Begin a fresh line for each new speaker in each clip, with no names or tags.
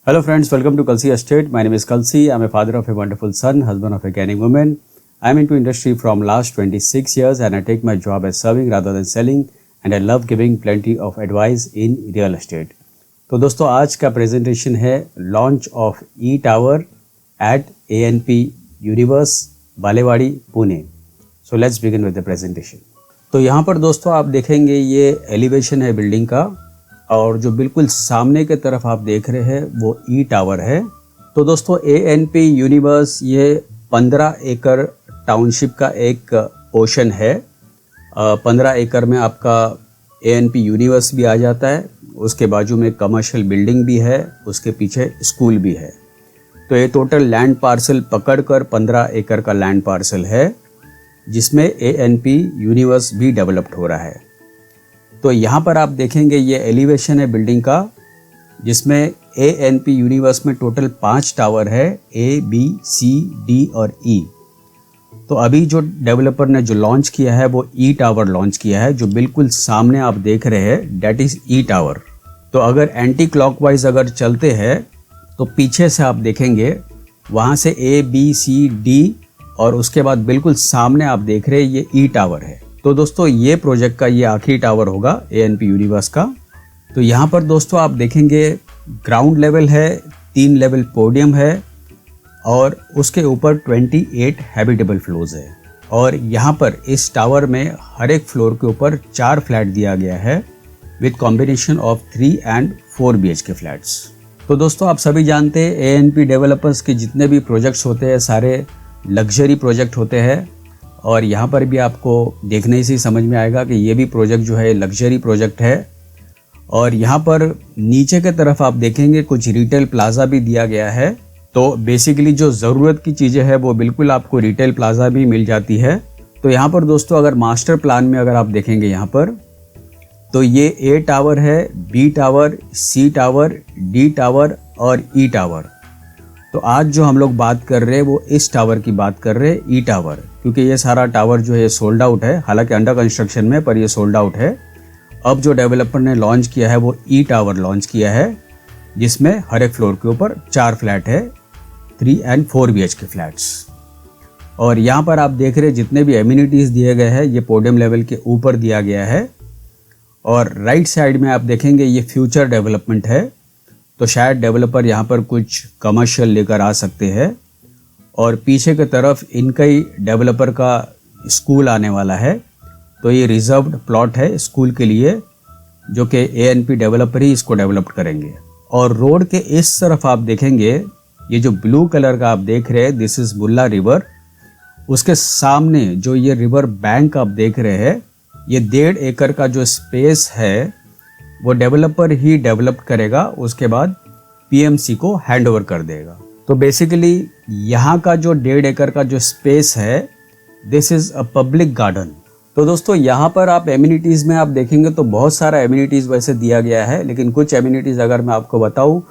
Hello friends, welcome to Kalsi Estate. My name is Kalsi. I'm a father of a wonderful son, husband of a caring woman. I'm into industry from last 26 years and I take my job as serving rather than selling and I love giving plenty of advice in real estate. तो दोस्तों आज का presentation है launch of E tower at ANP universe Balewadi Pune. So let's begin with the presentation. तो यहाँ पर दोस्तों आप देखेंगे ये एलिवेशन है बिल्डिंग का और जो बिल्कुल सामने के तरफ आप देख रहे हैं वो ई टावर है. तो दोस्तों ANP यूनिवर्स ये 15 एकड़ टाउनशिप का एक पोर्शन है. 15 एकड़ में आपका ANP यूनिवर्स भी आ जाता है, उसके बाजू में कमर्शियल बिल्डिंग भी है, उसके पीछे स्कूल भी है. तो ये टोटल लैंड पार्सल पकड़कर 15 एकड़ का लैंड पार्सल है जिसमें ANP यूनिवर्स भी डेवलप्ड हो रहा है. तो यहाँ पर आप देखेंगे ये एलिवेशन है बिल्डिंग का जिसमें ANP यूनिवर्स में टोटल 5 टावर है A, B, C, D और E. तो अभी जो डेवलपर ने जो लॉन्च किया है वो ई टावर लॉन्च किया है. जो बिल्कुल सामने आप देख रहे हैं डेट इज़ ई टावर. तो अगर एंटी क्लॉकवाइज अगर चलते हैं तो पीछे से आप देखेंगे वहाँ से A, B, C, D और उसके बाद बिल्कुल सामने आप देख रहे हैं ये ई टावर है. तो दोस्तों ये प्रोजेक्ट का ये आखिरी टावर होगा ANP यूनिवर्स का. तो यहाँ पर दोस्तों आप देखेंगे ग्राउंड लेवल है, 3 लेवल पोडियम है और उसके ऊपर 28 हैबिटेबल फ्लोर्स है. और यहाँ पर इस टावर में हर एक फ्लोर के ऊपर 4 फ्लैट दिया गया है with combination of 3 and 4 BHK flats. तो दोस्तों आप सभी जानते हैं ANP डेवलपर्स के जितने भी प्रोजेक्ट्स होते हैं सारे लग्जरी प्रोजेक्ट होते हैं और यहाँ पर भी आपको देखने से ही समझ में आएगा कि ये भी प्रोजेक्ट जो है लग्जरी प्रोजेक्ट है. और यहाँ पर नीचे के तरफ आप देखेंगे कुछ रिटेल प्लाजा भी दिया गया है. तो बेसिकली जो ज़रूरत की चीज़ें हैं वो बिल्कुल आपको रिटेल प्लाजा भी मिल जाती है. तो यहाँ पर दोस्तों अगर मास्टर प्लान में अगर आप देखेंगे यहाँ पर तो ये A टावर है, B tower, C tower, D tower और E टावर. तो आज जो हम लोग बात कर रहे हैं वो इस टावर की बात कर रहे हैं ई टावर, क्योंकि ये सारा टावर जो है सोल्ड आउट है, हालांकि अंडर कंस्ट्रक्शन में पर ये सोल्ड आउट है. अब जो डेवलपर ने लॉन्च किया है वो ई टावर लॉन्च किया है जिसमें हर एक फ्लोर के ऊपर 4 फ्लैट है, 3 and 4 BHK फ्लैट्स. और यहाँ पर आप देख रहे हैं जितने भी एमिनिटीज़ दिए गए हैं ये पोडियम लेवल के ऊपर दिया गया है. और राइट साइड में आप देखेंगे ये फ्यूचर डेवलपमेंट है. तो शायद डेवलपर यहाँ पर कुछ कमर्शियल लेकर आ सकते हैं. और पीछे की तरफ इनका ही डेवलपर का स्कूल आने वाला है. तो ये रिजर्व्ड प्लॉट है स्कूल के लिए जो कि ANP डेवलपर ही इसको डेवलप करेंगे. और रोड के इस तरफ आप देखेंगे ये जो ब्लू कलर का आप देख रहे हैं दिस इज़ बुल्ला रिवर. उसके सामने जो ये रिवर बैंक आप देख रहे हैं ये 1.5 एकड़ का जो स्पेस है वो डेवलपर ही डेवलप करेगा, उसके बाद PMC को हैंड ओवर कर देगा. तो बेसिकली यहाँ का जो 1.5 एकड़ का जो स्पेस है this is a public garden. तो दोस्तों यहाँ पर आप एमिनिटीज़ में आप देखेंगे तो बहुत सारा एमिनिटीज़ वैसे दिया गया है, लेकिन कुछ एमिनिटीज़ अगर मैं आपको बताऊँ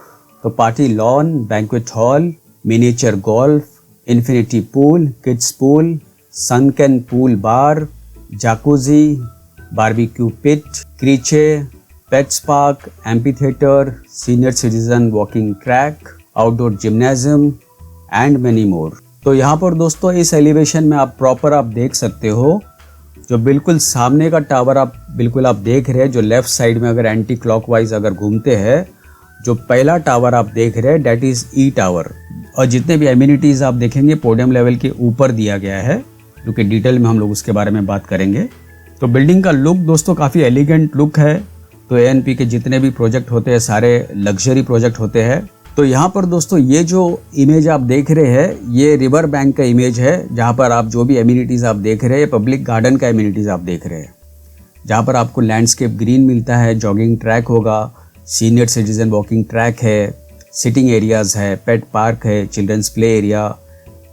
तो party lawn, banquet hall, miniature golf, infinity pool, kids pool, sunken pool bar, jacuzzi, barbecue pit, creche, pets park, amphitheatre, senior citizen walking track, outdoor gymnasium and many more. तो यहाँ पर दोस्तों इस एलिवेशन में आप प्रॉपर आप देख सकते हो जो बिल्कुल सामने का टावर आप बिल्कुल आप देख रहे हैं. जो लेफ्ट साइड में अगर एंटी क्लॉकवाइज अगर घूमते हैं जो पहला टावर आप देख रहे हैं डेट इज़ ई टावर. और जितने भी एमिनिटीज़ आप देखेंगे पोडियम लेवल के ऊपर दिया गया है, क्योंकि डिटेल में हम लोग उसके बारे में बात करेंगे. तो बिल्डिंग का लुक दोस्तों काफ़ी एलिगेंट लुक है. तो ANP के जितने भी प्रोजेक्ट होते हैं सारे लग्जरी प्रोजेक्ट होते हैं. तो यहाँ पर दोस्तों ये जो इमेज आप देख रहे हैं ये रिवर बैंक का इमेज है जहाँ पर आप जो भी एमिनिटीज़ आप देख रहे हैं पब्लिक गार्डन का एमिनिटीज़ आप देख रहे हैं जहाँ पर आपको लैंडस्केप ग्रीन मिलता है, जॉगिंग ट्रैक होगा, सीनियर सिटीजन वॉकिंग ट्रैक है, सिटिंग एरियाज़ है, पेट पार्क है, children's play area,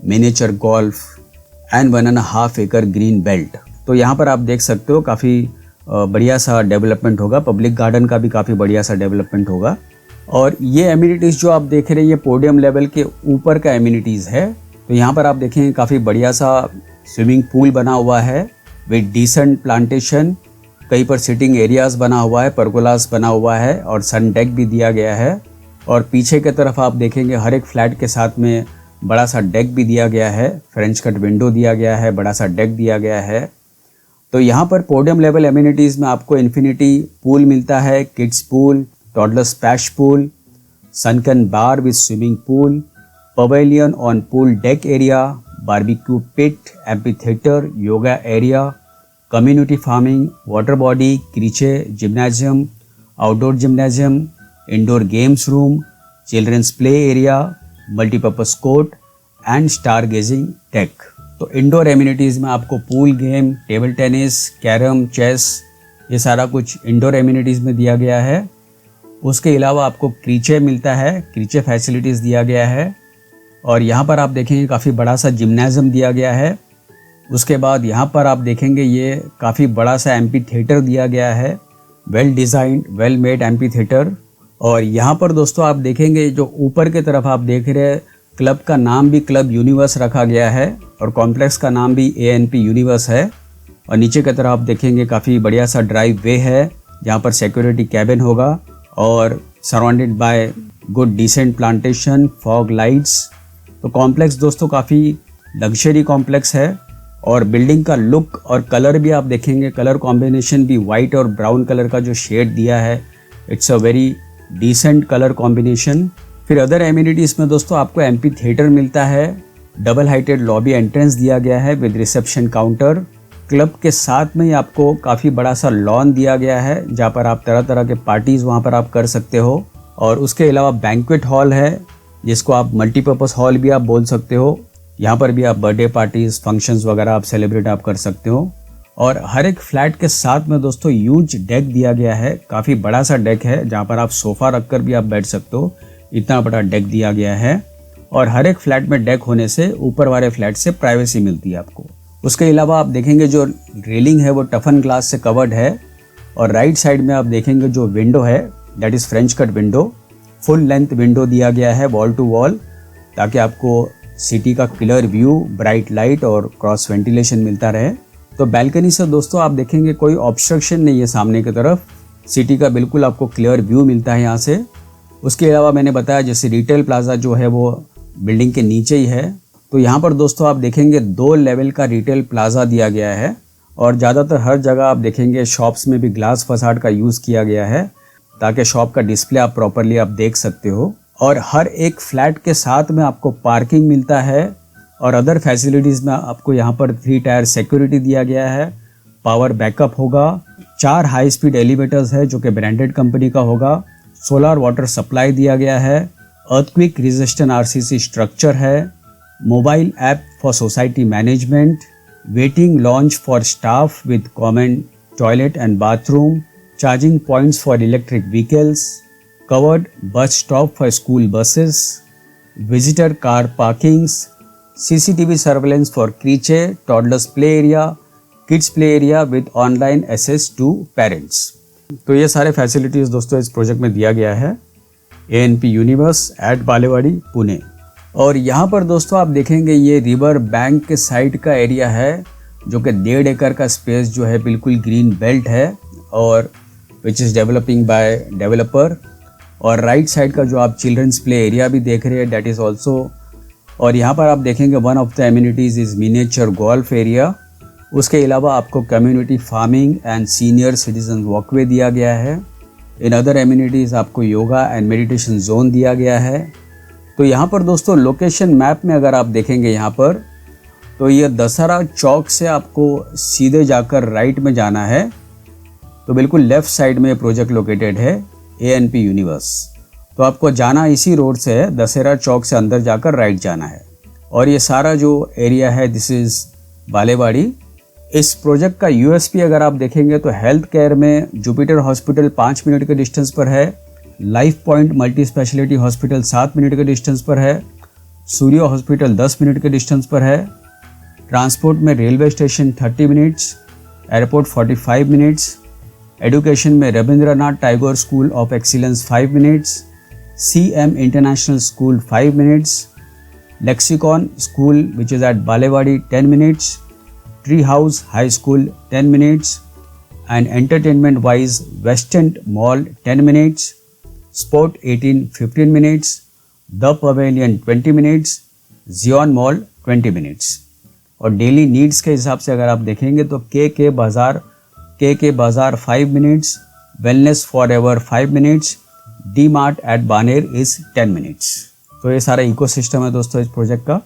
miniature golf and 1.5 acre green belt. तो यहाँ पर आप देख सकते हो काफ़ी बढ़िया सा डेवलपमेंट होगा. पब्लिक गार्डन का भी काफ़ी बढ़िया सा डेवलपमेंट होगा. और ये एमिनिटीज़ जो आप देख रहे हैं ये पोडियम लेवल के ऊपर का एमिनिटीज़ है. तो यहाँ पर आप देखेंगे काफ़ी बढ़िया सा स्विमिंग पूल बना हुआ है विद डिसेंट प्लांटेशन, कहीं पर सिटिंग एरियाज़ बना हुआ है, परगोलास बना हुआ है और सन डेक भी दिया गया है. और पीछे की तरफ आप देखेंगे हर एक फ्लैट के साथ में बड़ा सा डेक भी दिया गया है, फ्रेंच कट विंडो दिया गया है, बड़ा सा डेक दिया गया है। तो यहाँ पर पोडियम लेवल एमिनिटीज़ में आपको इन्फिनिटी पूल मिलता है, kids pool, toddler splash pool, sunken bar with swimming pool, pavilion on pool deck area, barbecue pit, amphitheatre, yoga area, community farming, water body, creche, gymnasium, outdoor gymnasium, indoor games room, children's play area, multipurpose court and star gazing deck. तो indoor amenities में आपको pool game, table tennis, carrom, chess, ये सारा कुछ indoor amenities में दिया गया है। उसके अलावा आपको क्रीचे मिलता है, क्रीचे फैसिलिटीज़ दिया गया है। और यहाँ पर आप देखेंगे काफ़ी बड़ा सा जिम्नाजियम दिया गया है। उसके बाद यहाँ पर आप देखेंगे ये काफ़ी बड़ा सा एम्पी थिएटर दिया गया है, well designed, well made amphi theatre. और यहाँ पर दोस्तों आप देखेंगे जो ऊपर की तरफ आप देख रहे हैं, क्लब का नाम भी क्लब यूनिवर्स रखा गया है और कॉम्प्लेक्स का नाम भी ANP यूनिवर्स है। और नीचे की तरफ आप देखेंगे काफ़ी बढ़िया सा ड्राइव वे है जहाँ पर सिक्योरिटी कैबिन होगा और surrounded by good decent plantation, fog lights. तो कॉम्प्लेक्स दोस्तों काफ़ी लग्जरी कॉम्प्लेक्स है और बिल्डिंग का लुक और कलर भी आप देखेंगे, कलर कॉम्बिनेशन भी वाइट और ब्राउन कलर का जो शेड दिया है, it's a very decent colour combination. फिर अदर एमिनिटीज़ में दोस्तों आपको एम्पी थिएटर मिलता है, डबल हाइटेड लॉबी एंट्रेंस दिया गया है विद रिसेप्शन काउंटर। क्लब के साथ में ही आपको काफ़ी बड़ा सा लॉन दिया गया है जहाँ पर आप तरह तरह के पार्टीज़ वहाँ पर आप कर सकते हो। और उसके अलावा बैंक्वेट हॉल है जिसको आप मल्टीपर्पज़ हॉल भी आप बोल सकते हो। यहाँ पर भी आप बर्थडे पार्टीज़, फंक्शंस वगैरह आप सेलिब्रेट आप कर सकते हो। और हर एक फ्लैट के साथ में दोस्तों ह्यूज डेक दिया गया है, काफ़ी बड़ा सा डेक है जहाँ पर आप सोफ़ा रखकर भी आप बैठ सकते हो, इतना बड़ा डेक दिया गया है। और हर एक फ्लैट में डेक होने से ऊपर वाले फ्लैट से प्राइवेसी मिलती है आपको। उसके अलावा आप देखेंगे जो रेलिंग है वो टफन ग्लास से कवर्ड है। और राइट साइड में आप देखेंगे जो विंडो है that is French cut window, full length window दिया गया है वॉल टू वॉल, ताकि आपको सिटी का क्लियर व्यू, ब्राइट लाइट और क्रॉस वेंटिलेशन मिलता रहे। तो बैल्कनी से दोस्तों आप देखेंगे कोई ऑब्स्ट्रक्शन नहीं है सामने की तरफ, सिटी का बिल्कुल आपको क्लियर व्यू मिलता है यहाँ से। उसके अलावा मैंने बताया जैसे रिटेल प्लाजा जो है वो बिल्डिंग के नीचे ही है। तो यहाँ पर दोस्तों आप देखेंगे 2 लेवल का रिटेल प्लाजा दिया गया है और ज़्यादातर हर जगह आप देखेंगे शॉप्स में भी ग्लास फसाड का यूज़ किया गया है ताकि शॉप का डिस्प्ले आप प्रॉपरली आप देख सकते हो। और हर एक फ्लैट के साथ में आपको पार्किंग मिलता है और अदर फैसिलिटीज़ में आपको यहाँ पर 3 टायर सिक्योरिटी दिया गया है, पावर बैकअप होगा, 4 हाई स्पीड एलिवेटर्स है जो कि ब्रांडेड कंपनी का होगा, सोलर वाटर सप्लाई दिया गया है, अर्थक्विक रेजिस्टेंट RCC स्ट्रक्चर है, mobile app for society management, waiting launch for staff with common toilet and bathroom, charging points for electric vehicles, covered bus stop for school buses, visitor car parkings, CCTV surveillance for creche, toddlers play area, kids play area with online access to parents। तो ये सारे facilities दोस्तों इस project में दिया गया है ANP universe at Balewadi Pune. और यहाँ पर दोस्तों आप देखेंगे ये रिवर बैंक के साइड का एरिया है जो कि 1.5 एकड़ का स्पेस जो है बिल्कुल ग्रीन बेल्ट है और which is developing by developer. और राइट साइड का जो आप चिल्ड्रंस प्ले एरिया भी देख रहे हैं डैट इज़ ऑल्सो। और यहाँ पर आप देखेंगे one of the amenities is miniature golf area. उसके अलावा आपको community farming and senior citizen walkway दिया गया है। इन अदर एमिनिटीज़ आपको योगा एंड मेडिटेशन जोन दिया गया है। तो यहाँ पर दोस्तों लोकेशन मैप में अगर आप देखेंगे यहाँ पर तो ये दशहरा चौक से आपको सीधे जाकर राइट में जाना है, तो बिल्कुल लेफ़्ट साइड में प्रोजेक्ट लोकेटेड है ANP यूनिवर्स। तो आपको जाना इसी रोड से है, दशहरा चौक से अंदर जाकर राइट जाना है। और ये सारा जो एरिया है दिस इज़ बालेवाड़ी। इस प्रोजेक्ट का USP अगर आप देखेंगे तो हेल्थ केयर में जुपिटर हॉस्पिटल 5 मिनट के डिस्टेंस पर है, life point multi speciality hospital 7 minute के डिस्टेंस पर है, सूर्य हॉस्पिटल 10 मिनट के डिस्टेंस पर है, ट्रांसपोर्ट में railway station 30 minutes, airport 45 minutes, education में Rabindranath Tagore school of excellence 5 minutes, CM international school 5 minutes, Lexicon school which is at Balewadi 10 minutes, tree house high school 10 minutes, and entertainment wise West End mall 10 minutes, sport 18-15 minutes, the pavilion 20 minutes, Xion mall 20 minutes. और daily needs के हिसाब से अगर आप देखेंगे तो के बाज़ार 5 minutes, wellness forever 5 minutes, D Mart at Baner is 10 minutes. तो ये सारा इकोसिस्टम है दोस्तों इस प्रोजेक्ट का।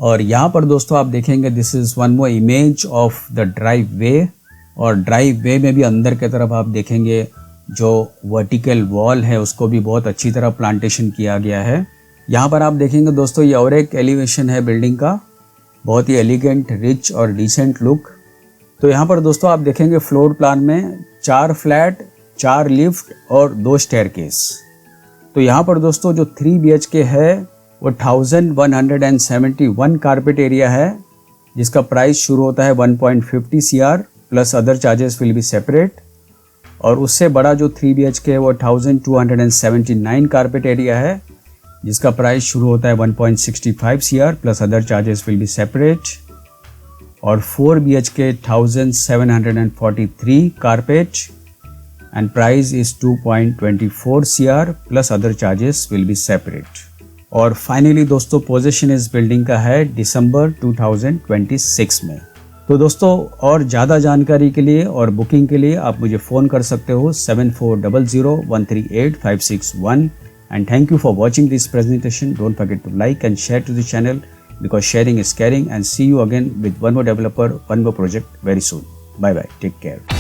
और यहाँ पर दोस्तों आप देखेंगे this is one more image of the driveway. और ड्राइव वे में भी अंदर की तरफ आप देखेंगे जो वर्टिकल वॉल है उसको भी बहुत अच्छी तरह प्लांटेशन किया गया है। यहाँ पर आप देखेंगे दोस्तों ये और एक एलिवेशन है बिल्डिंग का, बहुत ही एलिगेंट, रिच और डिसेंट लुक। तो यहाँ पर दोस्तों आप देखेंगे फ्लोर प्लान में 4 फ्लैट, 4 लिफ्ट और 2 स्टेयरकेस। तो यहाँ पर दोस्तों जो 3 BHK है वो 1171 कारपेट एरिया है, जिसका प्राइस शुरू होता है 1.50 CR plus other charges will be separate. और उससे बड़ा जो 3 BHK है वो 1279 कारपेट एरिया है, जिसका प्राइस शुरू होता है 1.65 CR plus other charges will be separate. और 4 BHK 1743 carpet and price is 2.24 CR plus other charges will be separate. और फाइनली दोस्तों पोजीशन इस बिल्डिंग का है दिसंबर 2026 में। तो दोस्तों और ज़्यादा जानकारी के लिए और बुकिंग के लिए आप मुझे फ़ोन कर सकते हो 7400138561। And thank you for watching this presentation. Don't forget to like and share to the channel because sharing is caring. And see you again with one more developer, one more project very soon. Bye bye. Take care.